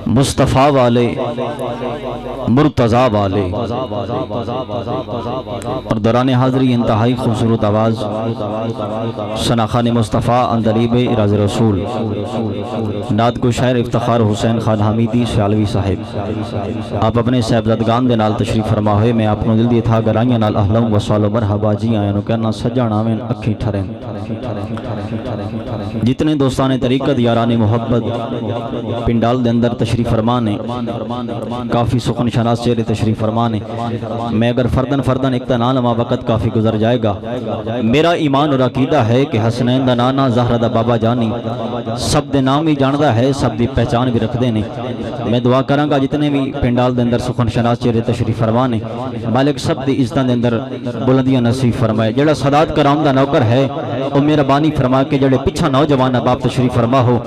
مصطفیٰ والے مرتضیٰ والے اور دوران حاضری انتہائی خوبصورت آواز ثناخان مصطفیٰ اندلیب راز رسول نعت کو شاعر افتخار حسین خان حمیدی سیالوی صاحب آپ اپنے صاحبزادگان دے نال تشریف فرما ہوئے میں آپ کو دل دی تھا گرائیاں نال اہلوں و سوال و مرحبا جی آئیں نو کہنا سجان آمین اکھی ٹھریں جتنے دوستان طریقت یاران محبت پنڈال دے اندر تشریف فرمانے کافی سخن شناس چہرے تشریف فرمانے میں اگر فردن اقتنان لما وقت کافی گزر جائے گا میرا ایمان اور عقیدہ ہے کہ حسنین دا نانا زہرہ دا بابا جانی سب دے نام ہی جاندہ ہے سب دی پہچان بھی رکھ دینے میں دعا کروں گا جتنے بھی پنڈال دے اندر سخن شناس چہرے تشریف فرمانے مالک سب دی عزتاں دے اندر بلندیاں نصیب فرمائے جڑا سادات کرام دا نوکر ہے او میرا بانی فرما کے جڑے پچھا نوجوان باپ تشریف فرما ہو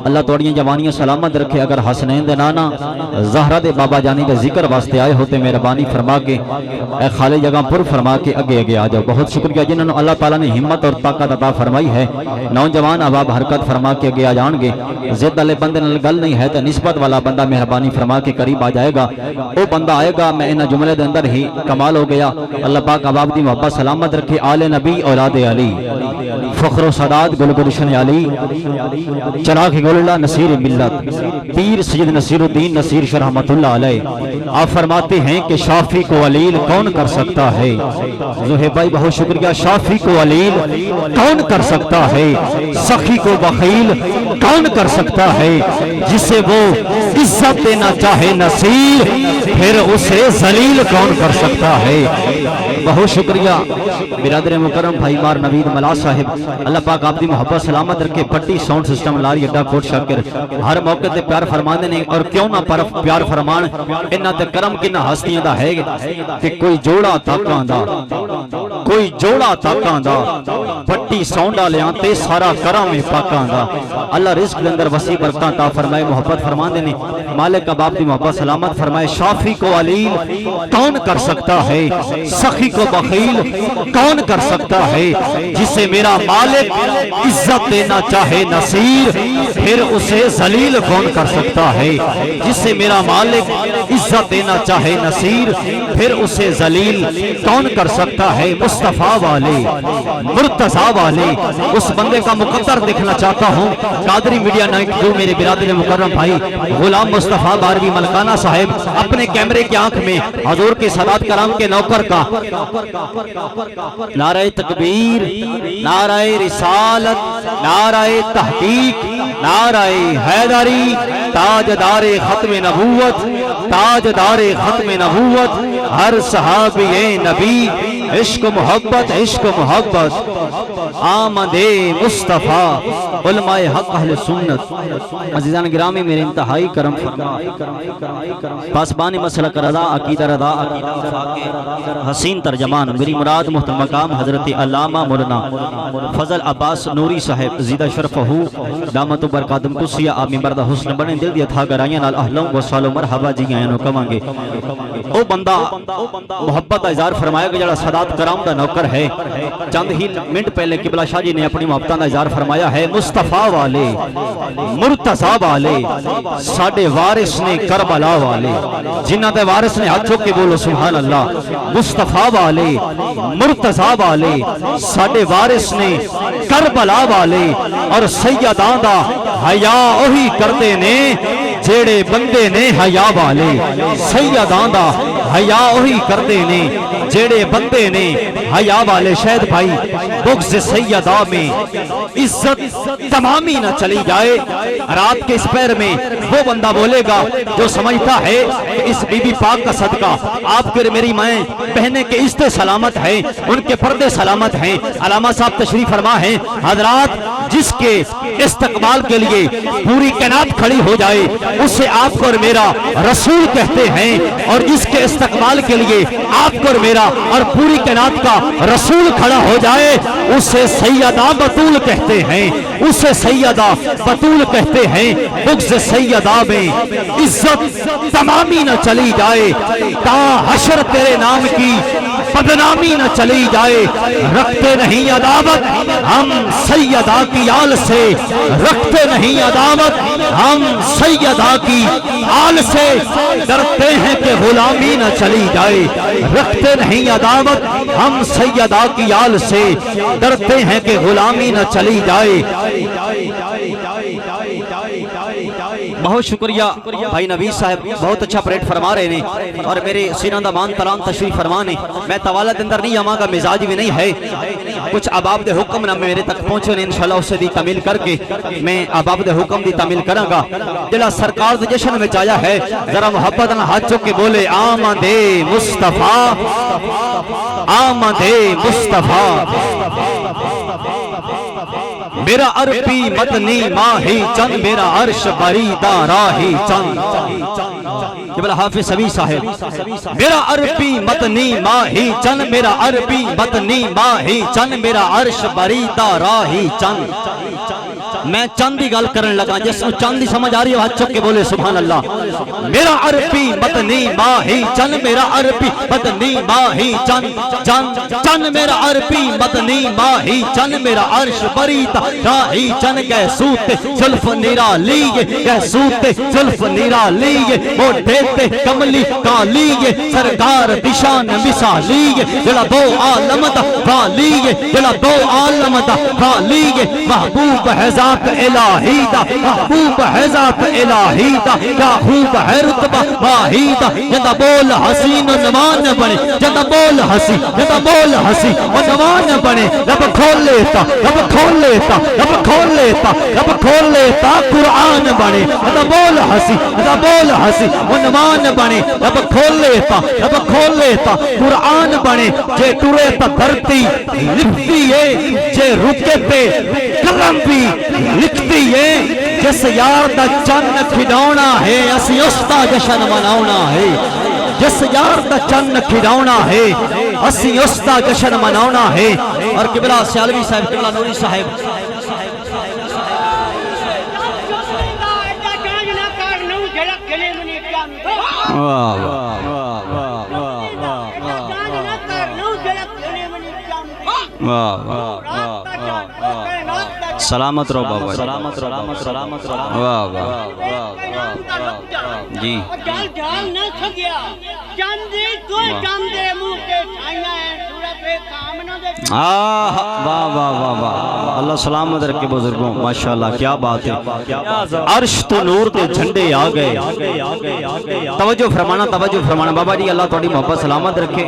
اللہ توڑیاں جوانیاں سلامت رکھے اگر حسنین دے نانا زہرہ دے بابا جانی دے ذکر واسطے آئے ہوتے میرا بانی فرما کے اے خالے جگہ پر فرما کے اگے آ جاؤ بہت شکریہ جنہوں نے اللہ تعالیٰ نے ہمت اور طاقت عطا فرمائی ہے نوجوان اباب حرکت فرما کے اگے آ جان گے زد والے بندے نال گل نہیں ہے تو نسبت والا بندہ مہربانی فرما کے قریب آ جائے گا وہ بندہ آئے گا میں انہاں جملے دے اندر ہی کمال ہو گیا اللہ پاک اباب دی محبت سلامت رکھے آل نبی اولاد علی فخر و سادات گل گلشن علی چراغ گللہ نصیر ملت پیر سید نصیر الدین نصیر شاہ رحمت اللہ علیہ آپ فرماتے ہیں کہ شافی کو علیل کون کر سکتا ہے زہیب بھائی بہت شکریہ شافی کو علیل کون کر سکتا ہے سخی کو بخیل کون کر سکتا ہے جسے وہ عزت دینا چاہے نصیر پھر اسے ذلیل کون کر سکتا ہے بہت شکریہ برادر مکرم بھائی مار نوید ملا صاحب اللہ پاک آپ دی محبت سلامت رکھے پٹی ساؤنڈ سسٹم لاری اڈا کوٹ شاکر ہر موقع تے پیار فرمانے نے اور کیوں نہ پیار فرمان انہاں تے کرم کنہ ہستیاں دا ہے کہ کوئی جوڑا تاکاں دا پٹی ساؤنڈ آلیاں تے سارا کرم پاکاں دا اللہ رزق دے اندر وسیع برکتاں تا فرمائے محبت فرمانے نے مالک اب آپ دی محبت سلامت فرمائے شافی کو علیل کون کر سکتا ہے سخی کو بخیل کون کر سکتا ہے جسے میرا مالک عزت دینا چاہے نصیر پھر اسے ذلیل کون کر سکتا ہے جسے میرا مالک عزت دینا چاہے نصیر پھر اسے ذلیل کون کر سکتا ہے مصطفیٰ والے مرتضیٰ والے اس بندے کا مقدر دیکھنا چاہتا ہوں قادری میڈیا نائٹ جو میرے برادر مکرم بھائی غلام مصطفیٰ باروی ملکانہ صاحب اپنے کیمرے کی آنکھ میں حضور کے سادات کرام کے نوکر کا نعرہ تکبیر نعرہ رسالت نعرہ تحقیق نعرہ حیدری تاجدار ختم نبوت تاجدار ختم نبوت ہر صحابی نبی عشق و محبت آمد مصطفیٰ علماء حق اہل سنت عزیزان گرامی میرے انتہائی کرم پاسبانی مسلک رضا عقیدہ رضا حسین ترجمان میری مراد محترم مقام حضرت علامہ مولانا فضل عباس نوری صاحب زیدہ شرفہ دامت و برکاتم قصیہ آپ ممبردہ حسن بنے دل دیا تھا گرائیاں نال اہلوں و سوال و مرحبا جی آئیں نو کمانگے او بندہ محبت اظہار فرمایا کہ جڑا سادات کرام دا نوکر ہے چند ہی منٹ پہلے قبلہ شاہ جی نے اپنی محبتہ دا اظہار فرمایا ہے مصطفیٰ والے مرتضیٰ والے ساڑھے وارث نے کربلا والے جنہ دے وارث نے ہاتھ چوک کے بولو سبحان اللہ مصطفیٰ والے مرتضیٰ والے ساڑھے وارث نے کربلا والے اور سیدان دا حیا اوہی کرتے نے جیڑے بندے نے حیا والے سیدان دا حیا اوہی کرتے نے جیڑے بندے نے حیا والے شہد بھائی بغض سیدہ میں عزت تمامی نہ چلی جائے رات کے اس پیر میں وہ بندہ بولے گا جو سمجھتا ہے اس بی بی پاک کا صدقہ آپ کے میری مائیں بہنیں کے عزت سلامت ہیں ان کے پردے سلامت ہیں علامہ صاحب تشریف فرما ہیں حضرات جس کے استقبال کے لیے پوری کائنات کھڑی ہو جائے اسے آپ کو اور میرا رسول کہتے ہیں اور جس کے استقبال کے لیے آپ کو اور میرا اور پوری کائنات کا رسول کھڑا ہو جائے اسے سیدہ بطول کہتے ہیں اسے سیدہ بطول کہتے ہیں بغض سیدہ میں عزت تمامی نہ چلی جائے تا حشر تیرے نام کی بدنامی نہ چلی جائے رکھتے نہیں عداوت ہم سیدہ کی آل سے رکھتے نہیں عداوت ہم سیدہ کی آل سے ڈرتے ہیں کہ غلامی نہ چلی جائے، رکھتے نہیں عداوت ہم سیدہ کی آل سے، ڈرتے ہیں کہ غلامی نہ چلی جائے۔ بہت شکریہ بھائی نوید صاحب، بہت اچھا پریڈ فرما رہے ہیں اور میرے سینہ دا مان تران تشریف فرمانے۔ میں طوالت اندر نہیں ہماں کا مزاج بھی نہیں ہے، کچھ اباب دے حکم نہ میرے تک پہنچے نے انشاءاللہ اسے دی تعمیل کر کے میں اباب دے حکم دی تعمیل کروں گا۔ جلا سرکار دے جشن میں جایا ہے، ذرا محبت نہ ہاتھ چک کے بولے آمد مصطفیٰ، آمد مصطفیٰ۔ میرا عربی مدنی ماہی چند، میرا عرش بریدہ راہی چند۔ جبل حافظ سبی صاحب، میرا عربی مدنی ماہی چند، میرا عربی مدنی ماہی چند، میرا عرش بریدہ راہی چند۔ میں چند ہی گل کرن لگا، جس کو چند ہی سمجھ آ رہی ہے ہاتھ چک کے بولے سبحان اللہ۔ میرا عربی مدنی ماہی چند، میرا عربی مدنی ماہی چند چند چند، میرا عربی مدنی ماہی چند، میرا عرش بریدہ راہی چند۔ گہسوت زلف نرالیے، گہسوت زلف نرالیے، موڈے تے کملی کالیے، سرکار دشان مثالیے، جڑا دو عالم دا والیے، جڑا دو عالم دا والیے، محبوب ہے ذات الہی دا، محبوب ہے ذات الہی دا، کیا خوب ہے رتبہ ماہی دا۔ جدا بول حسین و نوان بنے، جدا بول حسی، جدا بول حسی و نوان بنے۔ رب کھول لیتا، رب کھول لیتا، رب کھول لیتا، رب کھول لیتا، قرآن بنے۔ جدا بول حسی، جدا بول حسی و نوان بنے۔ رب کھول لیتا، رب کھول لیتا، قرآن بنے۔ جے ٹرے تا دھرتی لکھتی ہے، جے رکے تے قلم بھی لکھتی ہے۔ جس یار دا چن کھڈاونا ہے، اسی اس دا جشن مناونا ہے۔ جس یار دا چن کھڈاونا ہے، اسی اس دا جشن مناونا ہے۔ اور قبلہ سیالوی صاحب، قبلہ نوری صاحب، سلامت رو بابا، سلامت رو، سلامت رو، واہ واہ جی۔ واہ واہ واہ واہ، اللہ سلامت رکھے بزرگوں، ماشاءاللہ کیا بات ہے۔ عرش تو نور دے جھنڈے آ گئے، توجہ فرمانا، توجہ فرمانا بابا جی، اللہ تھوڑی محبت سلامت رکھے۔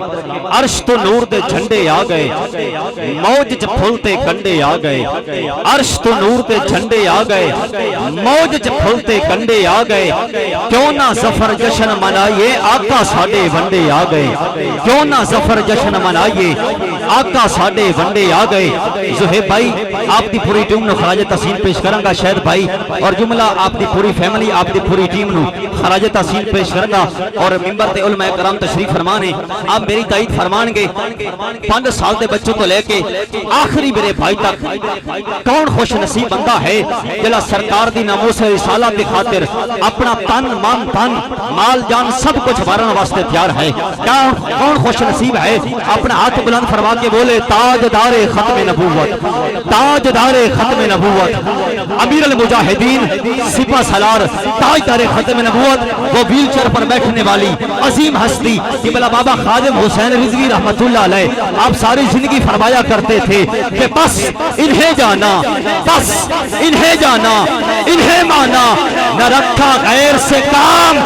عرش تو نور دے جھنڈے آ گئے، موج چ پھولتے کنڈے آ گئے۔ عرش تو نور دے جھنڈے آ گئے، موج چ پھولتے کنڈے آ گئے۔ کیوں نہ ظفر جشن منائیے، آقا ساڈے ونڈے آ گئے۔ کیوں نہ ظفر جشن منائیے، آقا ساڈے ونڈے آ گئے۔ زہیب بھائی آپ دی پوری ٹیم نو خراج تحسین پیش کروں گا، شہد بھائی اور جملہ آپ دی پوری فیملی، آپ دی پوری ٹیم نو خراج تحسین پیش کروں گا۔ اور ممبر تے علماء کرام تشریف فرمانے، آپ میری تائید فرمان گے 5 سال دے بچوں تو لے کے آخری میرے بھائی تک کون خوش نصیب بندہ ہے جلا سرکار دی ناموس رسالت کی خاطر اپنا تن من دھن مال جان سب کچھ وارن واسطے تیار ہے؟ کون خوش نصیب ہے؟ اپنا ہاتھ بلند فرما کے بولے تاجدار ختم نبوت، تاجدار ختم نبوت، امیر المجاہدین سپہ سالار، تاجدار ختم نبوت، وہ ویل چیئر پر بیٹھنے والی عظیم ہستی قبلہ بابا خادم حسین رضوی رحمت اللہ علیہ۔ آپ ساری زندگی فرمایا کرتے تھے کہ بس انہیں جانا، بس انہیں جانا، انہیں مانا، نہ رکھا غیر سے کام،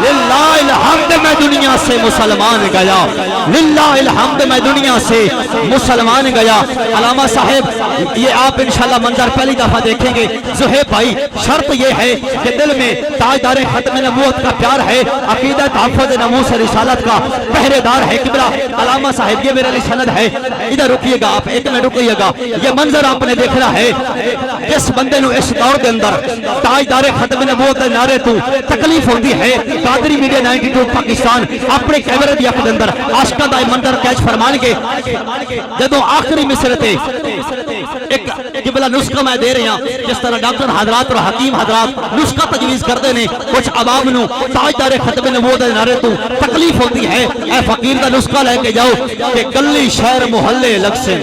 للہ الحمد میں دنیا سے مسلمان گیا، للہ الحمد میں دنیا سے مسلمان گیا۔ علامہ صاحب یہ آپ انشاءاللہ منظر پہلی دفعہ دیکھیں گے۔ زہیب بھائی شرط یہ ہے کہ دل میں تاجدار ختم نبوت کا پیار ہے، عقیدہ تحفظ ناموس رسالت کا پہرے دار ہے۔ قبلہ علامہ صاحب یہ میرے لیے سند ہے، ادھر رکیے گا آپ، ایک میں رکیے گا۔ یہ منظر آپ نے دیکھنا ہے، جس بندے نو اس دور کے اندر تاجدار ختم نبوت کے نعرے تو تکلیف ہوتی ہے، قادری میڈیا 92 پاکستان اپنے کیمرے دی اپنے اندر عاشقاں دا منظر کیچ فرمان کے جدوں آخری مصر تے ایک قبلہ نسخہ میں دے رہے ہیں، جس طرح ڈاکٹر حضرات اور حکیم حضرات نسخہ تجویز کرتے ہیں، کچھ عوام نو تاجدار ختم نبوت کے نعرے تو تکلیف ہوتی ہے، اے فقیر دا نسخہ لے کے جاؤ کہ گلی شہر محلے لگ سے،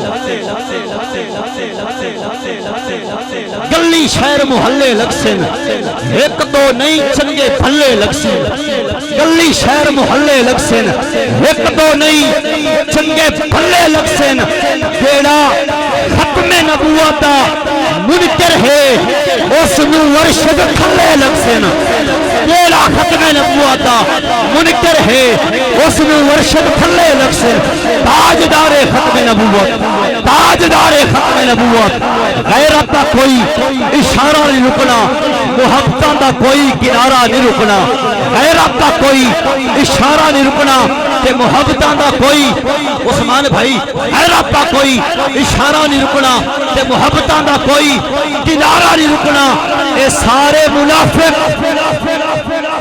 گلی شہر محلے لگسن ایک دو نہیں چنگے پھلے لگسن گلی شہر محلے لگسن ایک دو نہیں چنگے پھلے لگسن جیڑا ختم نبوت منکر ہے اس نو ورشد کھلے لگسن جیڑا ختم نبوت منکر ہے اس نو ورشد کھلے لگسن تاجدار ختم نبوت تاجدار ختم نبوت غیرت دا کوئی اشارہ نہیں رکنا محبتاں دا کوئی کنارہ نہیں رکنا غیرت دا کوئی اشارہ نہیں رکنا کہ محبتاں دا کوئی عثمان بھائی غیرت دا کوئی اشارہ نہیں رکنا کہ محبتاں دا کوئی کنارہ نہیں رکنا اے سارے منافق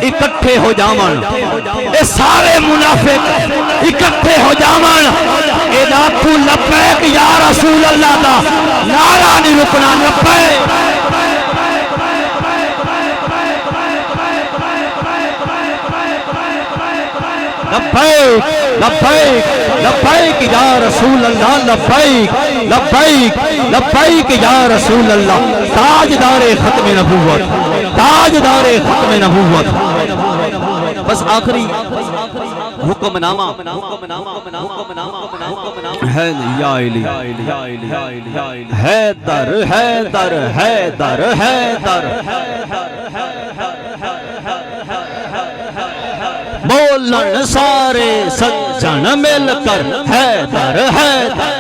اکٹھے ہو جاون اے سارے منافق اکٹھے ہو جاون اے ناتھو لبیک یا رسول اللہ دا نعرہ نہیں رکنا لبیک لبیک لبیک لبیک یا رسول اللہ لبیک لبیک لبیک یا رسول اللہ تاجدار ختم نبوت تاجدار ختم نبوت بس آخری حکم نامہ حیدر حیدر حیدر حیدر بولن سارے سجن مل کر حیدر حیدر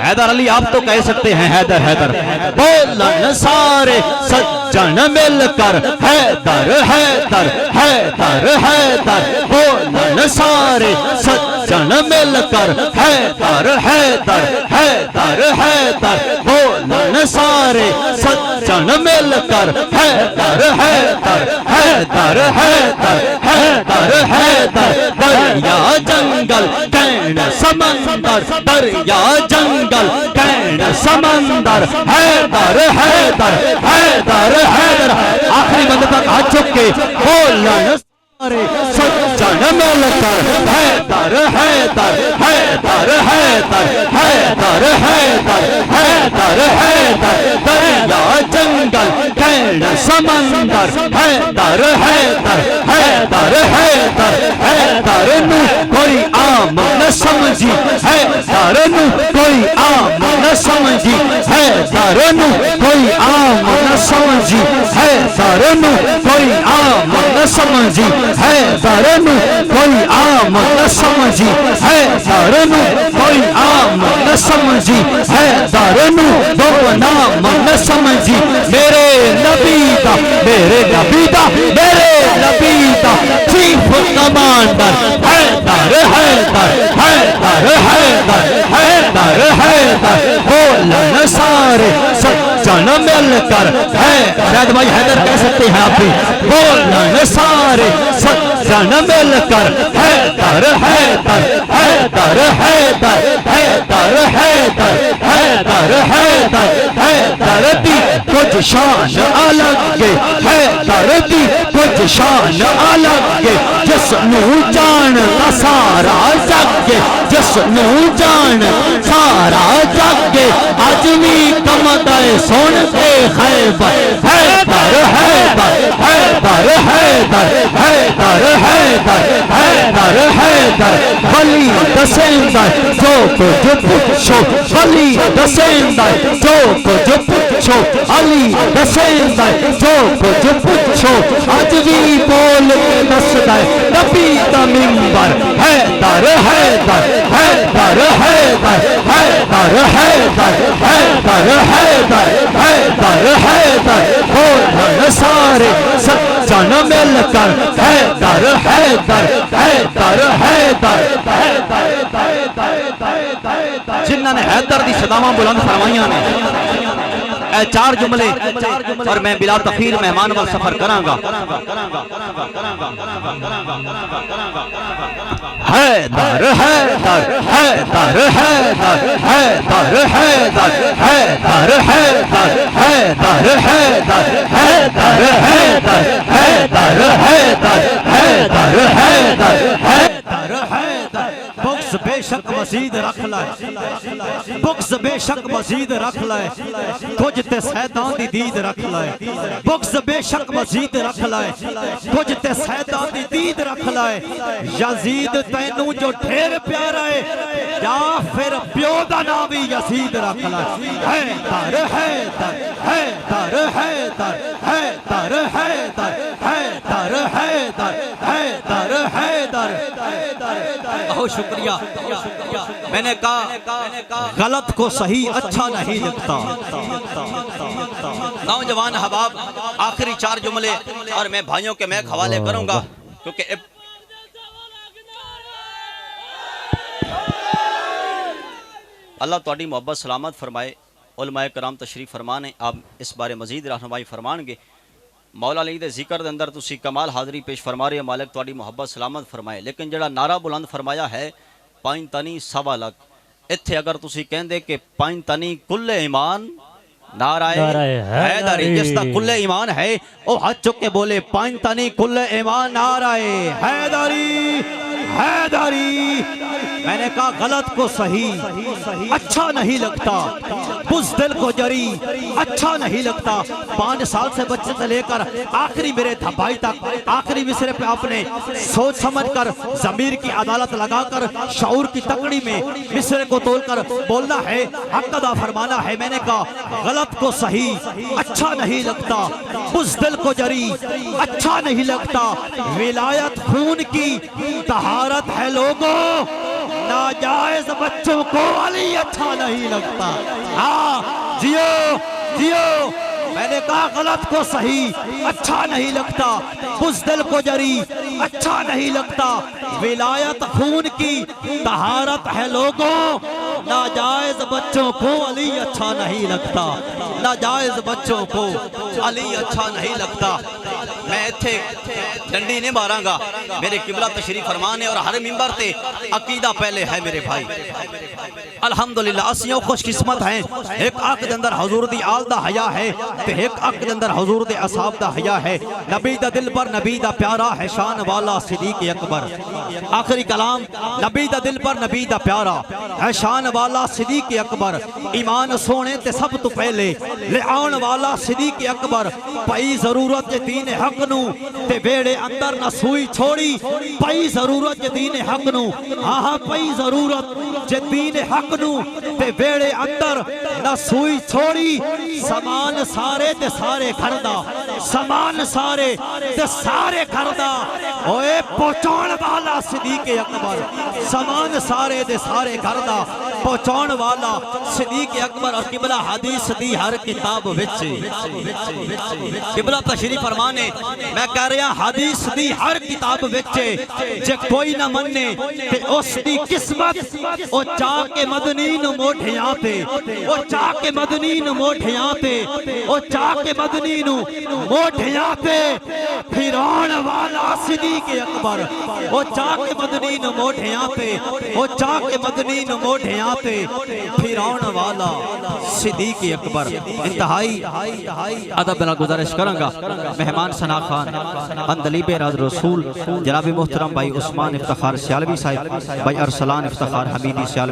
حیدر علی آپ تو کہہ سکتے ہیں حیدر حیدر بولن سارے سجن مل کر حیدر حیدر حیدر حیدر بولن سارے سجن مل کر حیدر حیدر حیدر حیدر بولن سارے سجن مل کر حیدر حیدر حیدر حیدر حیدر حیدر دریا جنگل کین سمندر دریا جنگل کین سمندر حیدر حیدر حیدر حیدر آخری بندے تک ہاتھ چک کے بولن سجن مل کر حیدر حیدر حیدر حیدر حیدر حیدر حیدر حیدر دریا جنگل کین سمندر حیدر حیدر حیدر حیدر حیدر نو کوئی عام نہ سمجھی حیدر نو کوئی عام نہ سمجھی حیدر نو کوئی عام نہ سمجھی حیدر نو کوئی عام نہ سمجھی حیدر نو کوئی عام نہ سمجھی حیدر نو کوئی عام نہ سمجھی حیدر نو دو نام نہ سمجھی میرے نبی دا میرے نبی دا میرے نبی دا چیف کمانڈر حیدر حیدر حیدر حیدر حیدر حیدر بولن سارے سجن مل کر شاید بھائی حیدر کہہ سکتے ہیں آپ بھی بولن سارے سجن مل کر حیدر حیدر حیدر حیدر حیدر حیدر حیدر حیدر حیدر دی کچھ شان الگ حیدر دی کچھ شان الگ جس نو جان سارا جگ جس نو جان سارا جگ اج بھی کمدائے سن کے خیبر حیدر حیدر حیدر حیدر حیدر حیدر حیدر حیدر ولی دسیندر جو کچھ پوچھو ولی دسیندر جو کچھ پوچھو علی دسیندر جو کچھ پوچھو اج بھی بول کے دسدا نبی دا منبر حیدر حیدر حیدر حیدر حیدر حیدر حیدر حیدر حیدر حیدر بولن سارے سجن مل کر حیدر حیدر حیدر حیدر جنہاں نے حیدر دی صداواں بلند فرمائیاں نے اے چار جملے اور میں بلا تخیر مہمان وال سفر کراں گا حیدر حیدر حیدر حیدر حیدر حیدر حیدر حیدر حیدر حیدر حیدر حیدر حیدر حیدر حیدر حیدر حیدر حیدر بغض بے شک مزید رکھ لائے بغض بے شک مزید رکھ لائے کچھ تے سیدان دی دید رکھ لائے بغض بے شک مزید رکھ لائے کچھ تے سیدان دی دید رکھ لائے یزید تینوں جو ڈھیر پیارا ہے یا پھر پیو دا نام بھی یزید رکھ لائے حیدر حیدر حیدر حیدر حیدر حیدر حیدر حیدر حیدر حیدر بہت شکریہ میں نے کہا غلط کو صحیح اچھا نہیں لگتا نوجوان احباب آخری 4 جملے اور میں بھائیوں کے میک حوالے کروں گا کیونکہ اللہ تہاڈی محبت سلامت فرمائے علماء کرام تشریف فرمانے آپ اس بارے مزید رہنمائی فرمان گے مولا علی دے ذکر دے اندر تسی کمال حاضری پیش فرما رہے مالک تہاڈی محبت سلامت فرمائے لیکن جڑا نعرہ بلند فرمایا ہے 5 تنی 1.25 لاکھ اتھے اگر تسی کہندے کہ 5 تنی کل ایمان نعرہ حیدری جس دا کل ایمان ہے او ہاتھ چک کے بولے 5 تنی کل ایمان نعرہ حیدری حیدری میں نے کہا غلط کو صحیح اچھا نہیں لگتا بزدل کو جری اچھا نہیں لگتا 5 سال سے بچے سے لے کر آخری میرے بھائی تک آخری مصرے پہ آپ نے سوچ سمجھ کر ضمیر کی عدالت لگا کر شعور کی تکڑی میں مصرے کو تول کر بولنا ہے حق ادا فرمانا ہے میں نے کہا غلط کو صحیح اچھا نہیں لگتا بزدل کو جری اچھا نہیں لگتا ولایت خون کی طہارت ہے لوگوں ناجائز بچوں کو علی اچھا نہیں لگتا ہاں جیو جیو میں نے کہا غلط کو صحیح اچھا نہیں لگتا بزدل کو جری اچھا نہیں لگتا ولایت خون کی طہارت ہے لوگوں ناجائز بچوں کو علی اچھا نہیں لگتا ناجائز بچوں کو علی اچھا نہیں لگتا میں اتھے ڈنڈی نہیں ماراں گا میرے قبلہ تشریف فرمانے اور ہر منبر تے عقیدہ پہلے ہے میرے بھائی الحمدللہ اسیوں خوش قسمت ہیں ایک آنکھ دے اندر حضور دی آل دا حیا ہے تے ایک آنکھ دے اندر حضور دے اصحاب دا حیا ہے نبی دا دل پر نبی دا پیارا ہے شان والا صدیق اکبر آخری کلام نبی دا دل پر نبی دا پیارا ہے شان والا صدیق اکبر ایمان سونے تے سب تو پہلے لے آن والا صدیق اکبر پئی ضرورت جے دین حق نو تے بیڑے اندر نہ سوئی چھوڑی پئی ضرورت جے دین حق نو ہاں پئی ضرورت جے دین حق نو تے بیڑے اندر نہ سوئی چھوڑی سامان سارے تے سارے کھڑدا سامان سارے تے سارے کھڑدا اوے پہنچان والا صدیق اکبر سامان سارے تے سارے کھڑدا پہنچان والا صدیق اکبر اور قبلہ حدیث دی ہر کتاب وچ قبلہ تشریف فرمانے میں کہہ رہا حدیث دی ہر کتاب وچ جے کوئی نہ مننے تے اس دی قسمت او چاہ کے مدنی نو موٹھیاں تے او چاہ کے مدنی نو موٹھیاں تے او چاہ کے مدنی نو موٹھیاں تے پھران والا صدیق اکبر او چاہ کے مدنی نو موٹھیاں تے او چاہ کے مدنی نو موٹھیاں تے پھران والا صدیق اکبر انتہائی ادب بنا گزارش کروں گا مہمان ثنا خان اندلیب راز رسول جناب محترم بھائی عثمان افتخار سیالوی صاحب بھائی ارسلان افتخار حمیدی سیالوی